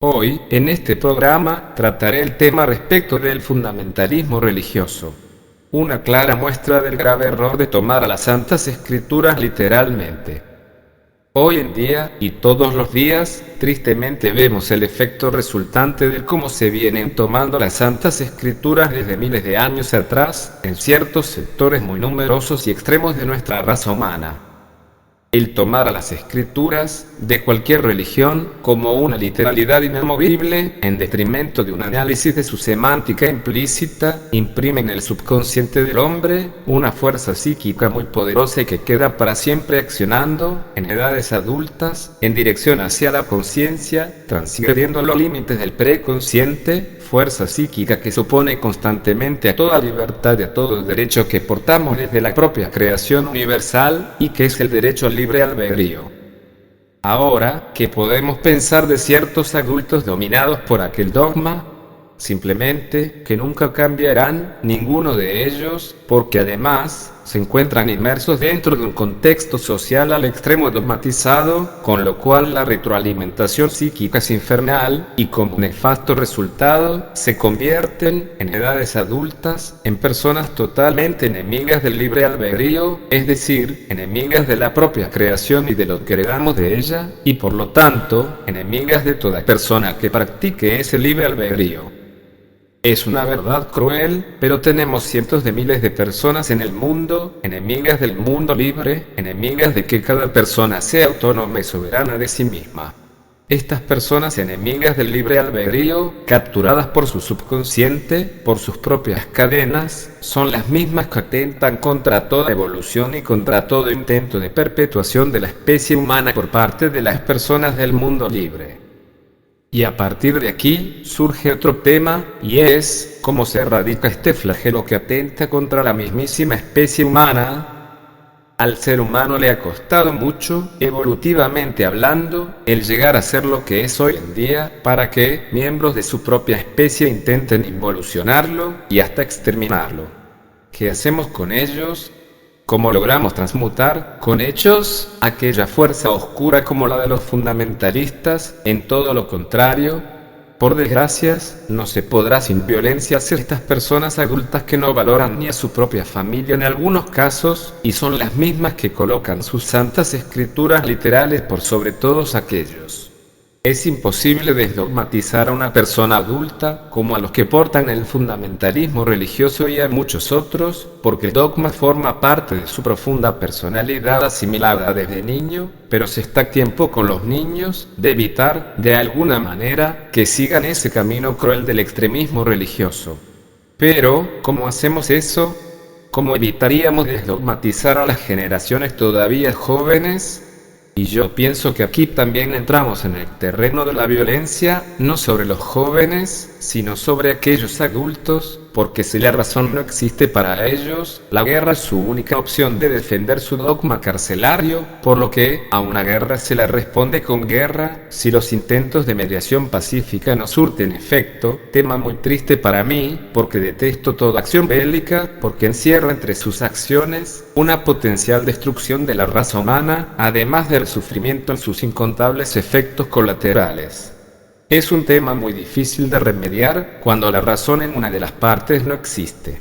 Hoy, en este programa, trataré el tema respecto del fundamentalismo religioso. Una clara muestra del grave error de tomar a las Santas Escrituras literalmente. Hoy en día, y todos los días, tristemente vemos el efecto resultante de cómo se vienen tomando las Santas Escrituras desde miles de años atrás, en ciertos sectores muy numerosos y extremos de nuestra raza humana. El tomar a las escrituras, de cualquier religión, como una literalidad inamovible, en detrimento de un análisis de su semántica implícita, imprime en el subconsciente del hombre una fuerza psíquica muy poderosa y que queda para siempre accionando, en edades adultas, en dirección hacia la conciencia, transgrediendo los límites del preconsciente, fuerza psíquica que se opone constantemente a toda libertad y a todo derecho que portamos desde la propia creación universal, y que es el derecho al libre albedrío. Ahora, ¿qué podemos pensar de ciertos adultos dominados por aquel dogma? Simplemente que nunca cambiarán ninguno de ellos, porque además se encuentran inmersos dentro de un contexto social al extremo dogmatizado, con lo cual la retroalimentación psíquica es infernal, y como nefasto resultado, se convierten, en edades adultas, en personas totalmente enemigas del libre albedrío, es decir, enemigas de la propia creación y de lo que heredamos de ella, y por lo tanto, enemigas de toda persona que practique ese libre albedrío. Es una verdad cruel, pero tenemos cientos de miles de personas en el mundo, enemigas del mundo libre, enemigas de que cada persona sea autónoma y soberana de sí misma. Estas personas enemigas del libre albedrío, capturadas por su subconsciente, por sus propias cadenas, son las mismas que atentan contra toda evolución y contra todo intento de perpetuación de la especie humana por parte de las personas del mundo libre. Y a partir de aquí, surge otro tema, y es, cómo se erradica este flagelo que atenta contra la mismísima especie humana. Al ser humano le ha costado mucho, evolutivamente hablando, el llegar a ser lo que es hoy en día, para que, miembros de su propia especie intenten involucionarlo, y hasta exterminarlo. ¿Qué hacemos con ellos? ¿Cómo logramos transmutar, con hechos, aquella fuerza oscura como la de los fundamentalistas, en todo lo contrario? Por desgracia, no se podrá sin violencia hacer estas personas adultas que no valoran ni a su propia familia en algunos casos, y son las mismas que colocan sus santas escrituras literales por sobre todos aquellos. Es imposible desdogmatizar a una persona adulta, como a los que portan el fundamentalismo religioso y a muchos otros, porque el dogma forma parte de su profunda personalidad asimilada desde niño, pero se está a tiempo con los niños de evitar, de alguna manera, que sigan ese camino cruel del extremismo religioso. Pero, ¿cómo hacemos eso? ¿Cómo evitaríamos desdogmatizar a las generaciones todavía jóvenes? Y yo pienso que aquí también entramos en el terreno de la violencia, no sobre los jóvenes, sino sobre aquellos adultos, porque si la razón no existe para ellos, la guerra es su única opción de defender su dogma carcelario, por lo que a una guerra se le responde con guerra, si los intentos de mediación pacífica no surten efecto, tema muy triste para mí, porque detesto toda acción bélica, porque encierra entre sus acciones una potencial destrucción de la raza humana, además del sufrimiento en sus incontables efectos colaterales. Es un tema muy difícil de remediar cuando la razón en una de las partes no existe.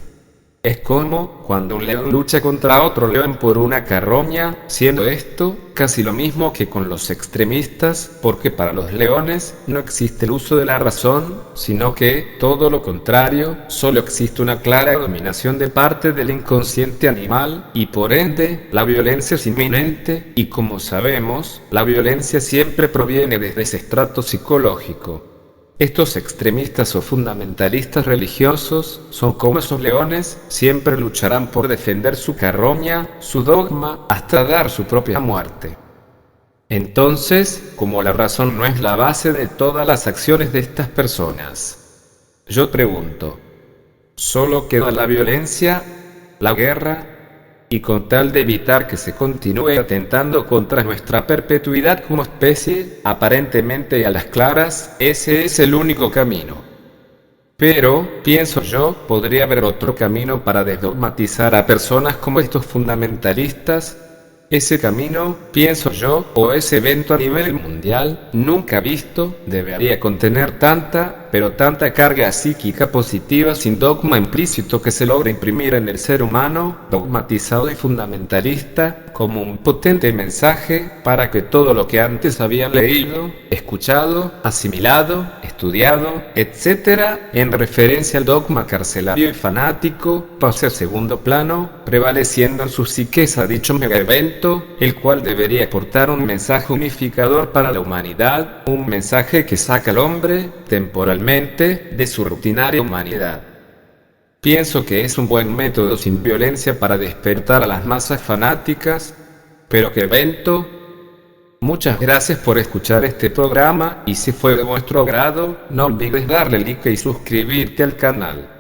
Es como cuando un león lucha contra otro león por una carroña, siendo esto casi lo mismo que con los extremistas, porque para los leones no existe el uso de la razón, sino que, todo lo contrario, solo existe una clara dominación de parte del inconsciente animal, y por ende, la violencia es inminente, y como sabemos, la violencia siempre proviene desde ese estrato psicológico. Estos extremistas o fundamentalistas religiosos son como esos leones, siempre lucharán por defender su carroña, su dogma, hasta dar su propia muerte. Entonces, como la razón no es la base de todas las acciones de estas personas, yo pregunto, ¿solo queda la violencia, la guerra? Y con tal de evitar que se continúe atentando contra nuestra perpetuidad como especie, aparentemente y a las claras, ese es el único camino. Pero, pienso yo, podría haber otro camino para desdogmatizar a personas como estos fundamentalistas. Ese camino, pienso yo, o ese evento a nivel mundial, nunca visto, debería contener tanta, pero tanta carga psíquica positiva sin dogma implícito que se logra imprimir en el ser humano, dogmatizado y fundamentalista, como un potente mensaje para que todo lo que antes habían leído, escuchado, asimilado, estudiado, etc., en referencia al dogma carcelario y fanático, pase a segundo plano, prevaleciendo en su psiqueza dicho mega evento, el cual debería aportar un mensaje unificador para la humanidad, un mensaje que saca al hombre, temporalmente, de su rutinaria humanidad. Pienso que es un buen método sin violencia para despertar a las masas fanáticas, pero qué evento. Muchas gracias por escuchar este programa, y si fue de vuestro agrado, no olvides darle like y suscribirte al canal.